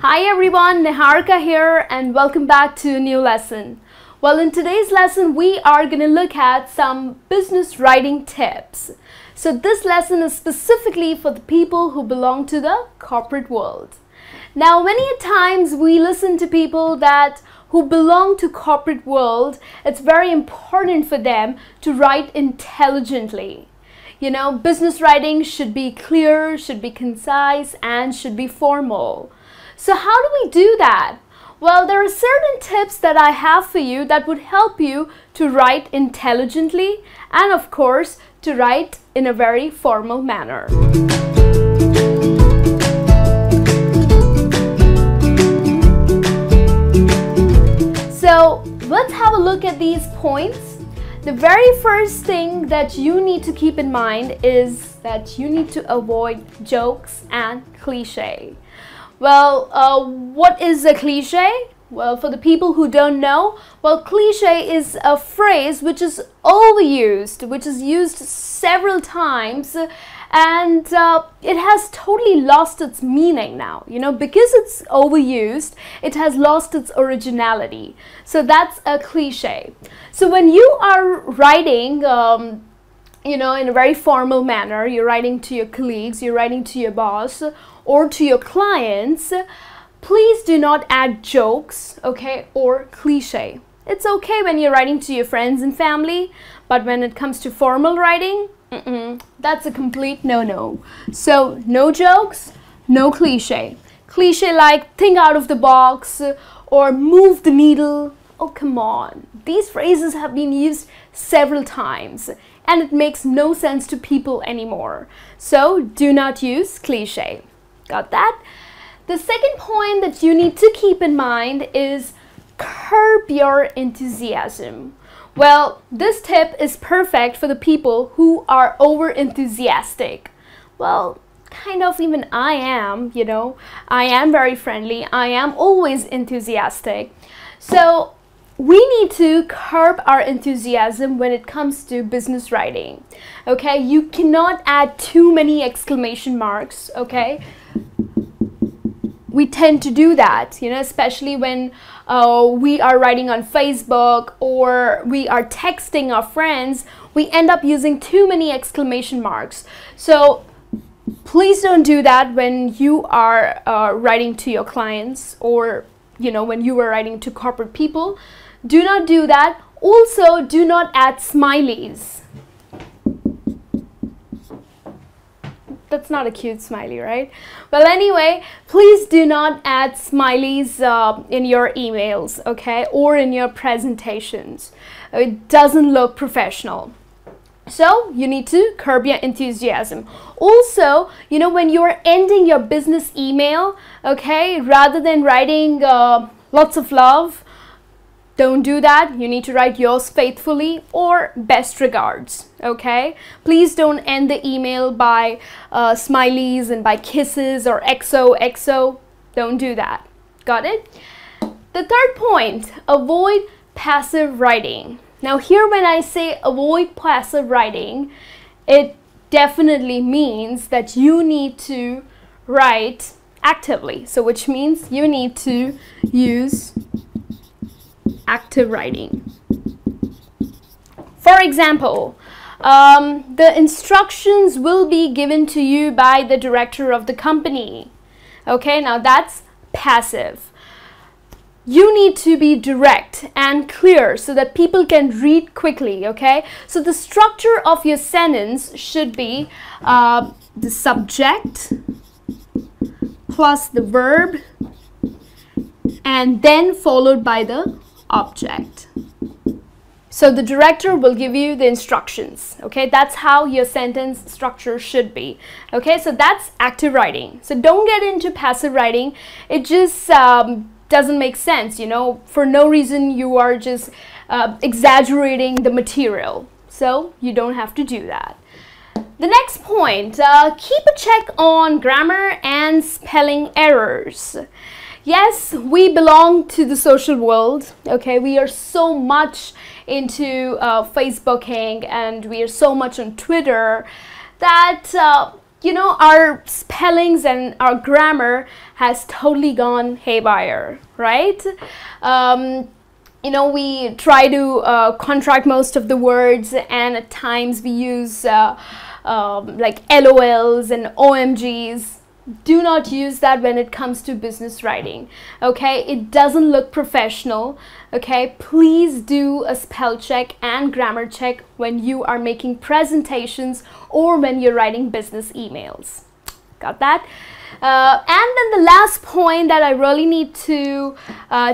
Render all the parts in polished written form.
Hi everyone, Niharika here and welcome back to a new lesson. Well, in today's lesson we are going to look at some business writing tips. So this lesson is specifically for the people who belong to the corporate world. Now many times we listen to people who belong to corporate world. It's very important for them to write intelligently. You know, business writing should be clear, should be concise, and should be formal. So how do we do that? Well, there are certain tips that I have for you that would help you to write intelligently and of course to write in a very formal manner. So let's have a look at these points. The very first thing that you need to keep in mind is that you need to avoid jokes and cliche. Well, what is a cliche? Well, for the people who don't know, well, cliche is a phrase which is overused, which is used several times, and it has totally lost its meaning now. You know, because it's overused, it has lost its originality. So that's a cliche. So when you are writing, you know, in a very formal manner, you're writing to your colleagues, you're writing to your boss, or to your clients, please do not add jokes, okay, or cliche. It's okay when you're writing to your friends and family, but when it comes to formal writing, that's a complete no-no. So no jokes, no cliche. Cliche like think out of the box or move the needle. Oh, come on. These phrases have been used several times and it makes no sense to people anymore. So do not use cliche. Got that? The second point that you need to keep in mind is curb your enthusiasm. Well, this tip is perfect for the people who are over enthusiastic. Well, kind of even I am, you know. I am very friendly. I am always enthusiastic. So we need to curb our enthusiasm when it comes to business writing. Okay, you cannot add too many exclamation marks, okay? We tend to do that, you know, especially when we are writing on Facebook or we are texting our friends, we end up using too many exclamation marks. So please don't do that when you are writing to your clients or, you know, when you are writing to corporate people. Do not do that. Also, do not add smileys. That's not a cute smiley, right? Well, anyway, please do not add smileys in your emails, okay, or in your presentations. It doesn't look professional. So you need to curb your enthusiasm. Also, you know, when you're ending your business email, okay, rather than writing lots of love, don't do that. You need to write yours faithfully or best regards, okay? Please don't end the email by smileys and by kisses or XOXO. Don't do that. Got it? The third point, avoid passive writing. Now here when I say avoid passive writing, it definitely means that you need to write actively. So which means you need to use active writing. For example, the instructions will be given to you by the director of the company. Okay, now that's passive. You need to be direct and clear so that people can read quickly, okay? So the structure of your sentence should be the subject plus the verb and then followed by the object. So the director will give you the instructions, okay? That's how your sentence structure should be, okay? So that's active writing. So don't get into passive writing. It just doesn't make sense, you know? For no reason you are just exaggerating the material. So you don't have to do that. The next point, keep a check on grammar and spelling errors. Yes, we belong to the social world, okay? We are so much into Facebooking and we are so much on Twitter that you know, our spellings and our grammar has totally gone haywire, right? You know, we try to contract most of the words, and at times we use like LOLs and OMGs. Do not use that when it comes to business writing, okay? It doesn't look professional, okay? Please do a spell check and grammar check when you are making presentations or when you're writing business emails. Got that? And then the last point that I really need to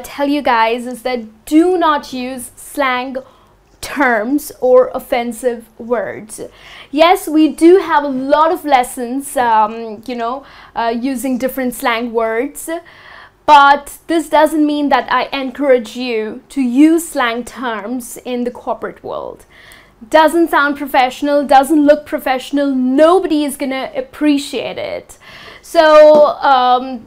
tell you guys is that do not use slang terms or offensive words. Yes, we do have a lot of lessons, you know, using different slang words, but this doesn't mean that I encourage you to use slang terms in the corporate world. Doesn't sound professional, doesn't look professional, nobody is gonna appreciate it. So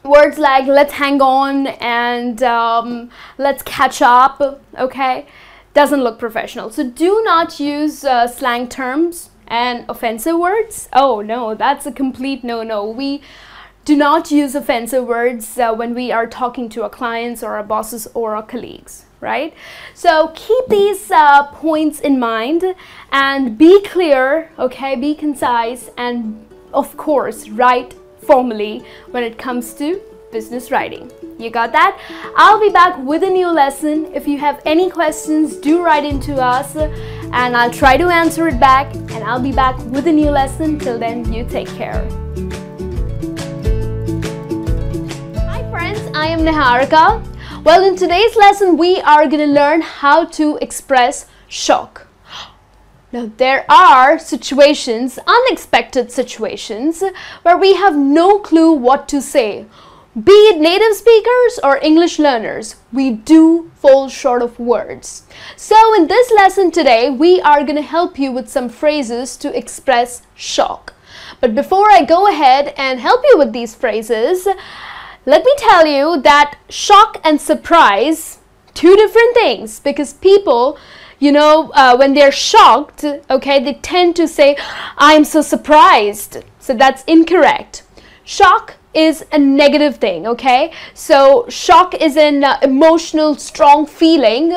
words like let's hang on and let's catch up, okay, doesn't look professional. So do not use slang terms and offensive words. Oh no, that's a complete no-no. We do not use offensive words when we are talking to our clients or our bosses or our colleagues, right? So keep these points in mind and be clear, okay, be concise, and of course write formally when it comes to business writing. You got that? I'll be back with a new lesson. If you have any questions, do write into us and I'll try to answer it back, and I'll be back with a new lesson. Till then, you take care. Hi friends, I am Niharika. Well, in today's lesson, we are going to learn how to express shock. Now, there are situations, unexpected situations, where we have no clue what to say. Be it native speakers or English learners, we do fall short of words. So in this lesson today, we are going to help you with some phrases to express shock. But before I go ahead and help you with these phrases, let me tell you that shock and surprise, two different things, because people, you know, when they're shocked, okay, they tend to say, I'm so surprised. So that's incorrect. Shock is a negative thing, okay? So shock is an emotional, strong feeling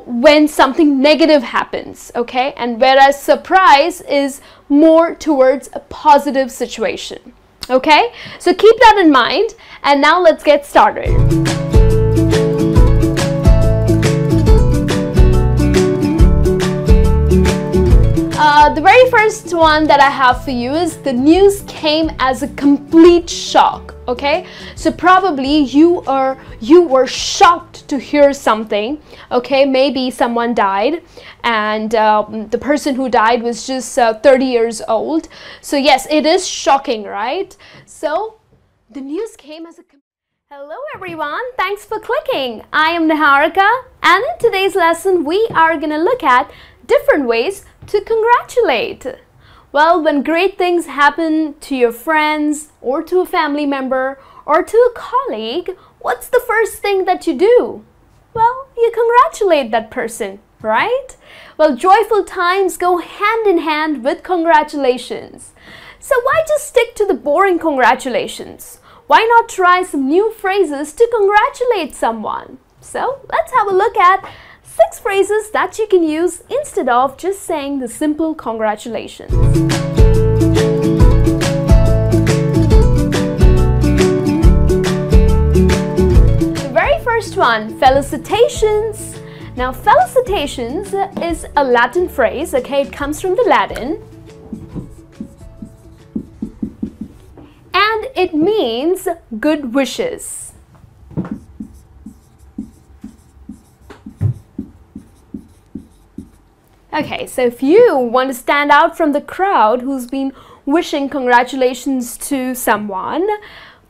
when something negative happens, okay? And whereas surprise is more towards a positive situation, okay? So keep that in mind, and now let's get started. The very first one that I have for you is the news came as a complete shock, okay? So probably you were shocked to hear something, okay? Maybe someone died and the person who died was just 30 years old. So yes, it is shocking, right? So the news came as a Hello everyone, thanks for clicking. I am Niharika, and in today's lesson we are going to look at different ways to congratulate. Well, when great things happen to your friends or to a family member or to a colleague, what's the first thing that you do? Well, you congratulate that person, right? Well, joyful times go hand in hand with congratulations. So why just stick to the boring congratulations? Why not try some new phrases to congratulate someone? So let's have a look at 6 phrases that you can use instead of just saying the simple congratulations. The very first one, felicitations. Now, felicitations is a Latin phrase, okay? It comes from the Latin. And it means good wishes. Okay, so if you want to stand out from the crowd who's been wishing congratulations to someone,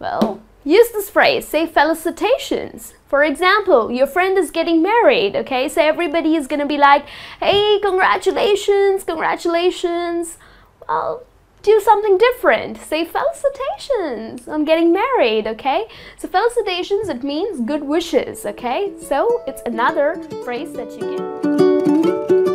well, use this phrase, say felicitations. For example, your friend is getting married, okay? So everybody is going to be like, hey, congratulations, congratulations. Well, do something different. Say felicitations on getting married, okay? So felicitations, it means good wishes, okay? So it's another phrase that you get.